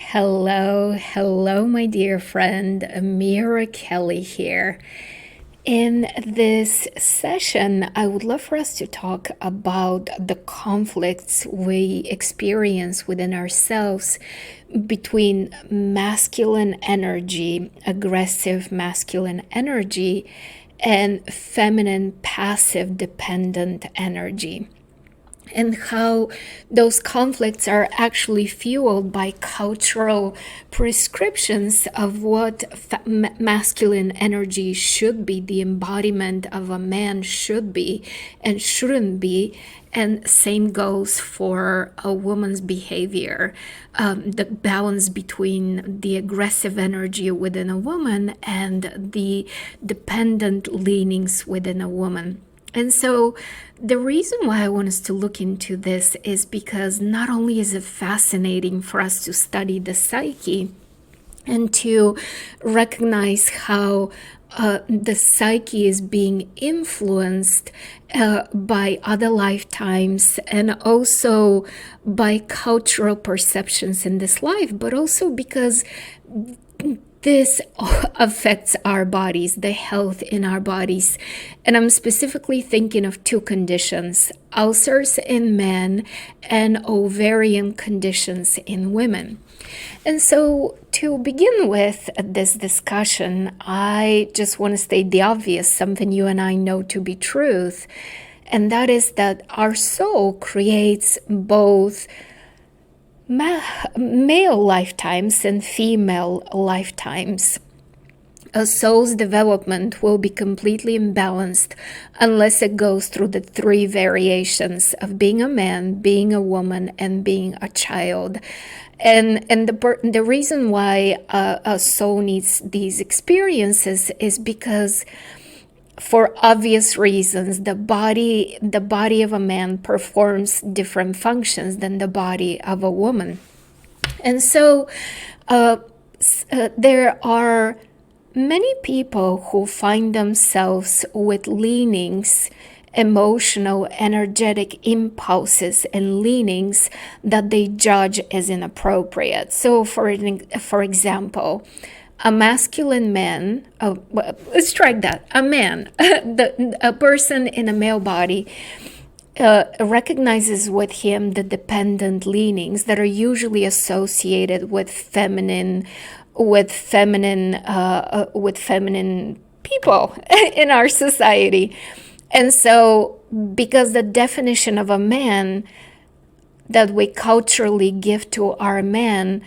Hello, my dear friend, Amira Kelly here. In this session, I would love for us to talk about the conflicts we experience within ourselves between masculine energy, aggressive masculine energy, and feminine passive dependent energy, and how those conflicts are actually fueled by cultural prescriptions of what masculine energy should be, the embodiment of a man should be and shouldn't be. And same goes for a woman's behavior, the balance between the aggressive energy within a woman and the dependent leanings within a woman. And so the reason why I want us to look into this is because not only is it fascinating for us to study the psyche and to recognize how the psyche is being influenced by other lifetimes and also by cultural perceptions in this life, but also because this affects our bodies, the health in our bodies. And I'm specifically thinking of two conditions: ulcers in men and ovarian conditions in women. And so to begin with this discussion, I just want to state the obvious, something you and I know to be truth, and that is that our soul creates both male lifetimes and female lifetimes. A soul's development will be completely imbalanced unless it goes through the three variations of being a man, being a woman, and being a child. And the reason why a soul needs these experiences is because, for obvious reasons, the body of a man performs different functions than the body of a woman. And so there are many people who find themselves with leanings, emotional, energetic impulses and leanings that they judge as inappropriate. So for example, a masculine man, let's strike that, a man, a person in a male body recognizes with him the dependent leanings that are usually associated with feminine people in our society. And so, because the definition of a man that we culturally give to our man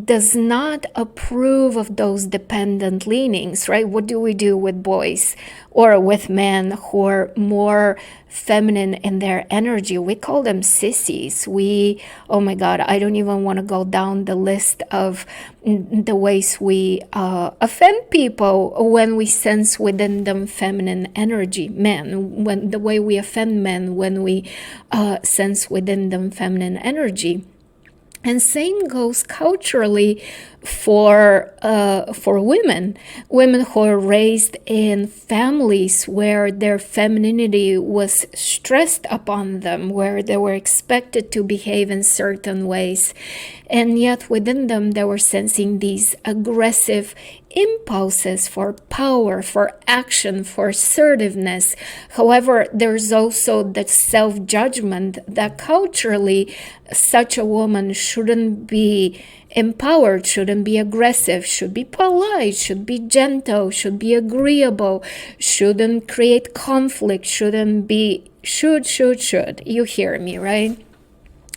does not approve of those dependent leanings, right? What do we do with boys or with men who are more feminine in their energy? We call them sissies. Oh my God, I don't even want to go down the list of the ways we offend people when we sense within them feminine energy. Men, when the way we offend men when we sense within them feminine energy. And same goes culturally for women who are raised in families where their femininity was stressed upon them, where they were expected to behave in certain ways, and yet within them they were sensing these aggressive impulses for power, for action, for assertiveness. However, there's also the self-judgment that culturally such a woman shouldn't be empowered, shouldn't be aggressive, should be polite, should be gentle, should be agreeable, shouldn't create conflict, shouldn't be should. You hear me, right?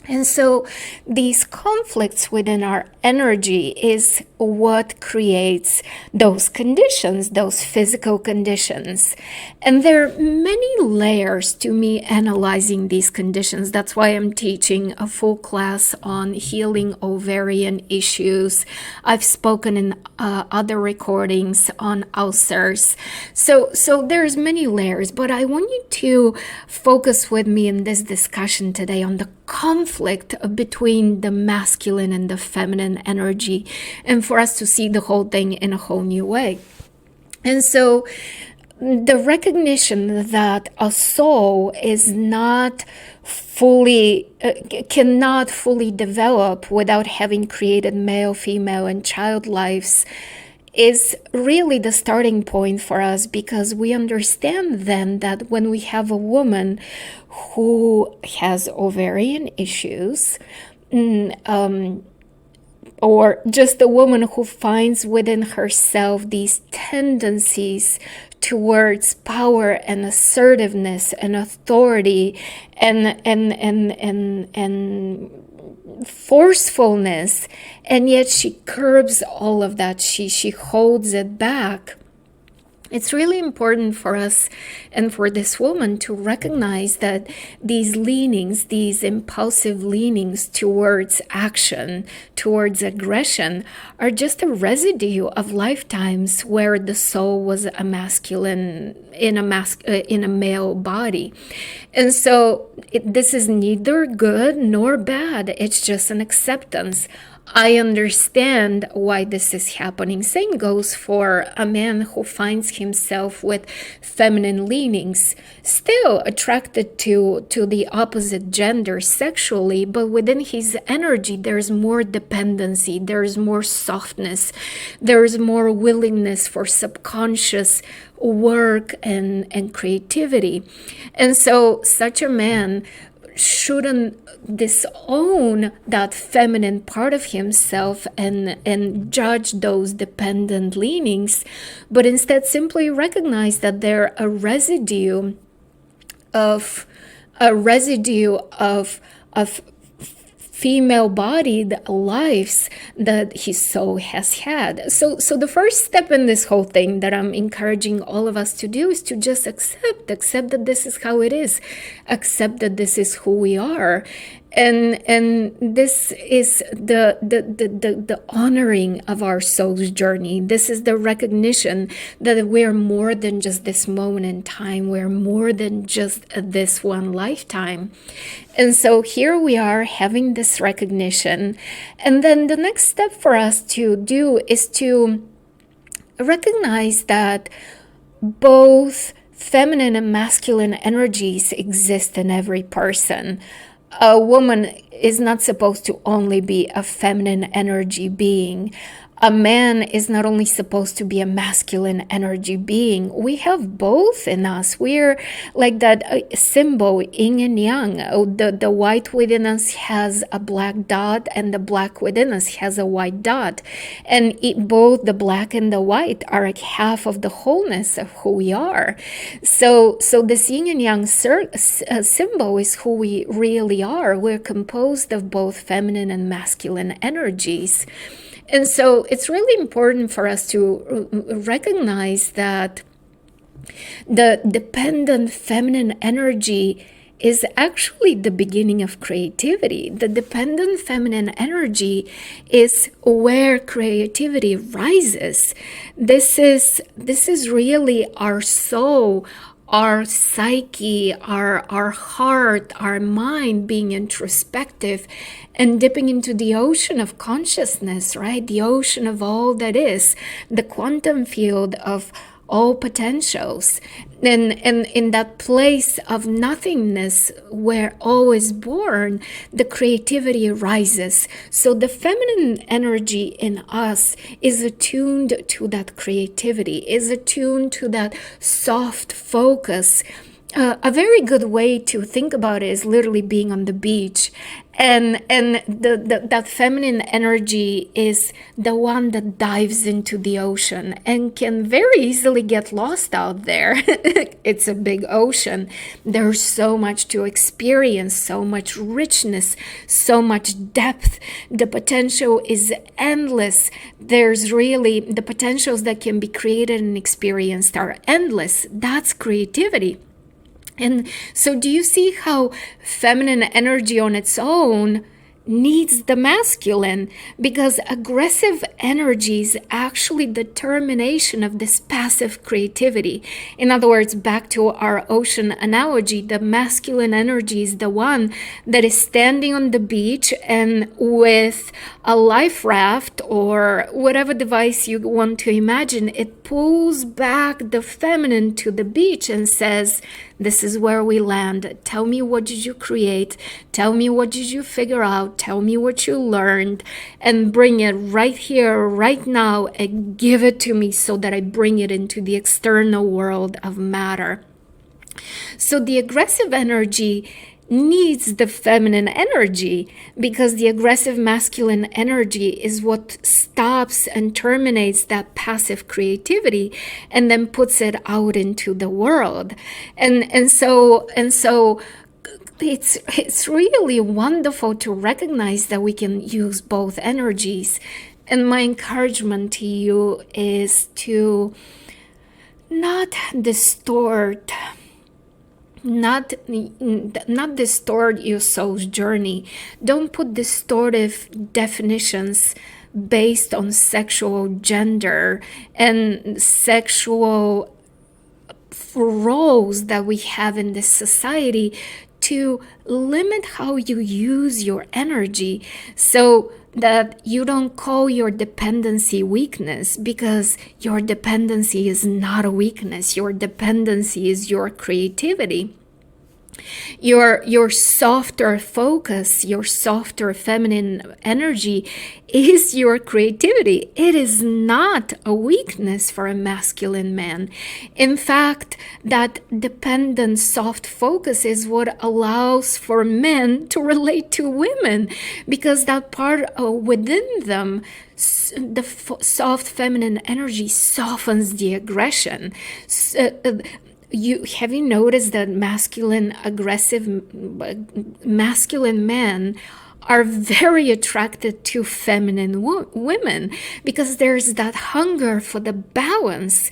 And so these conflicts within our energy is what creates those conditions, those physical conditions. And there are many layers to me analyzing these conditions. That's why I'm teaching a full class on healing ovarian issues. I've spoken in other recordings on ulcers. So there's many layers, but I want you to focus with me in this discussion today on the conflict between the masculine and the feminine energy, and for us to see the whole thing in a whole new way. And so the recognition that a soul is not fully cannot fully develop without having created male, female, and child lives is really the starting point for us, because we understand then that when we have a woman who has ovarian issues, or just a woman who finds within herself these tendencies towards power and assertiveness and authority and forcefulness, and yet she curbs all of that, she holds it back. It's really important for us and for this woman to recognize that these leanings, these impulsive leanings towards action, towards aggression, are just a residue of lifetimes where the soul was a masculine in a male body. And so this is neither good nor bad. It's just an acceptance. I understand why this is happening. Same goes for a man who finds himself with feminine leanings, still attracted to the opposite gender sexually, but within his energy there's more dependency, there's more softness, there's more willingness for subconscious work and creativity. And so such a man shouldn't disown that feminine part of himself and judge those dependent leanings, but instead simply recognize that they're a residue of female-bodied lives that his soul has had. So the first step in this whole thing that I'm encouraging all of us to do is to just accept that this is how it is, accept that this is who we are. And this is the honoring of our soul's journey. This is the recognition that we're more than just this moment in time. We're more than just this one lifetime. And so here we are having this recognition. And then the next step for us to do is to recognize that both feminine and masculine energies exist in every person. A woman is not supposed to only be a feminine energy being. A man is not only supposed to be a masculine energy being. We have both in us. We're like that symbol, yin and yang. The white within us has a black dot, and the black within us has a white dot. And both the black and the white are like half of the wholeness of who we are. So this yin and yang symbol is who we really are. We're composed of both feminine and masculine energies. And so it's really important for us to recognize that the dependent feminine energy is actually the beginning of creativity. The dependent feminine energy is where creativity rises. This is really our soul, our psyche, our heart, our mind being introspective and dipping into the ocean of consciousness, right? The ocean of all that is, the quantum field of all potentials. And in that place of nothingness where all is born, the creativity arises. So the feminine energy in us is attuned to that creativity, is attuned to that soft focus. A very good way to think about it is literally being on the beach, and that feminine energy is the one that dives into the ocean and can very easily get lost out there. It's a big ocean. There's so much to experience, so much richness, so much depth. The potential is endless. There's really the potentials that can be created and experienced are endless. That's creativity. And so do you see how feminine energy on its own needs the masculine, because aggressive energy is actually the termination of this passive creativity. In other words, back to our ocean analogy, the masculine energy is the one that is standing on the beach and with a life raft or whatever device you want to imagine, it pulls back the feminine to the beach and says, this is where we land. Tell me, what did you create? Tell me, what did you figure out? Tell me what you learned, and bring it right here, right now, and give it to me so that I bring it into the external world of matter. So the aggressive energy needs the feminine energy, because the aggressive masculine energy is what stops and terminates that passive creativity and then puts it out into the world. And so it's really wonderful to recognize that we can use both energies. And my encouragement to you is to not distort your soul's journey. Don't put distortive definitions based on sexual gender and sexual roles that we have in this society to limit how you use your energy, so that you don't call your dependency weakness, because your dependency is not a weakness. Your dependency is your creativity. Your softer focus, your softer feminine energy is your creativity. It is not a weakness for a masculine man. In fact, that dependent soft focus is what allows for men to relate to women, because that part within them, the soft feminine energy, softens the aggression. Have you noticed that masculine men are very attracted to feminine women, because there's that hunger for the balance.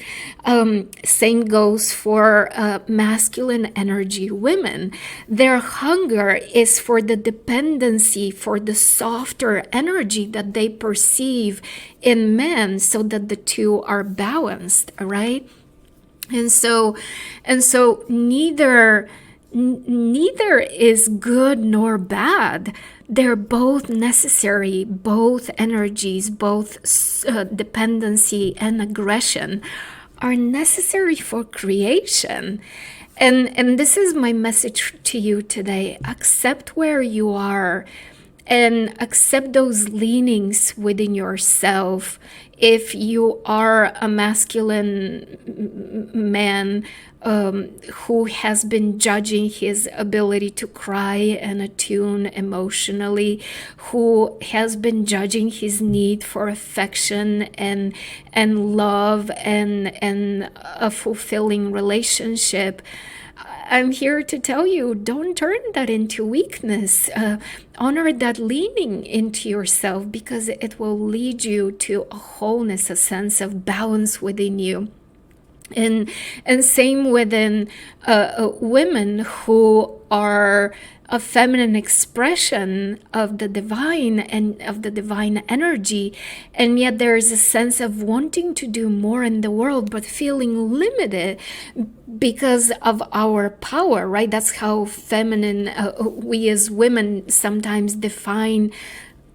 Same goes for masculine energy women. Their hunger is for the dependency, for the softer energy that they perceive in men, so that the two are balanced, right? And so neither is good nor bad. They're both necessary. Both energies, both dependency and aggression, are necessary for creation. And this is my message to you today. Accept where you are, and accept those leanings within yourself. If you are a masculine man who has been judging his ability to cry and attune emotionally, who has been judging his need for affection and love and a fulfilling relationship, I'm here to tell you, don't turn that into weakness. Honor that leaning into yourself, because it will lead you to a wholeness, a sense of balance within you. And same within women who are a feminine expression of the divine and of the divine energy, and yet there is a sense of wanting to do more in the world but feeling limited because of our power, right? That's how feminine we as women sometimes define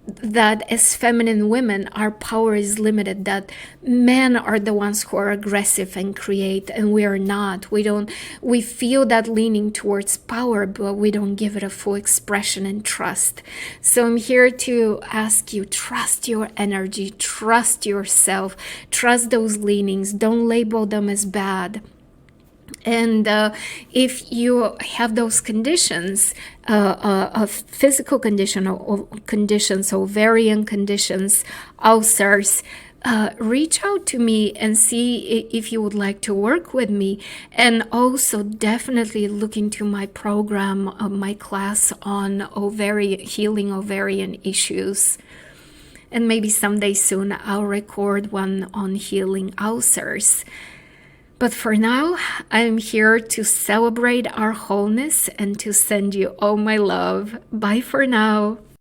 that. As feminine women, our power is limited, that men are the ones who are aggressive and create, and we are not. We feel that leaning towards power, but we don't give it a full expression and trust. So I'm here to ask you, trust your energy, trust yourself, trust those leanings, don't label them as bad. And if you have those conditions, physical conditions, ovarian conditions, ulcers, reach out to me and see if you would like to work with me. And also definitely look into my program, my class on healing ovarian issues. And maybe someday soon I'll record one on healing ulcers. But for now, I'm here to celebrate our wholeness and to send you all my love. Bye for now.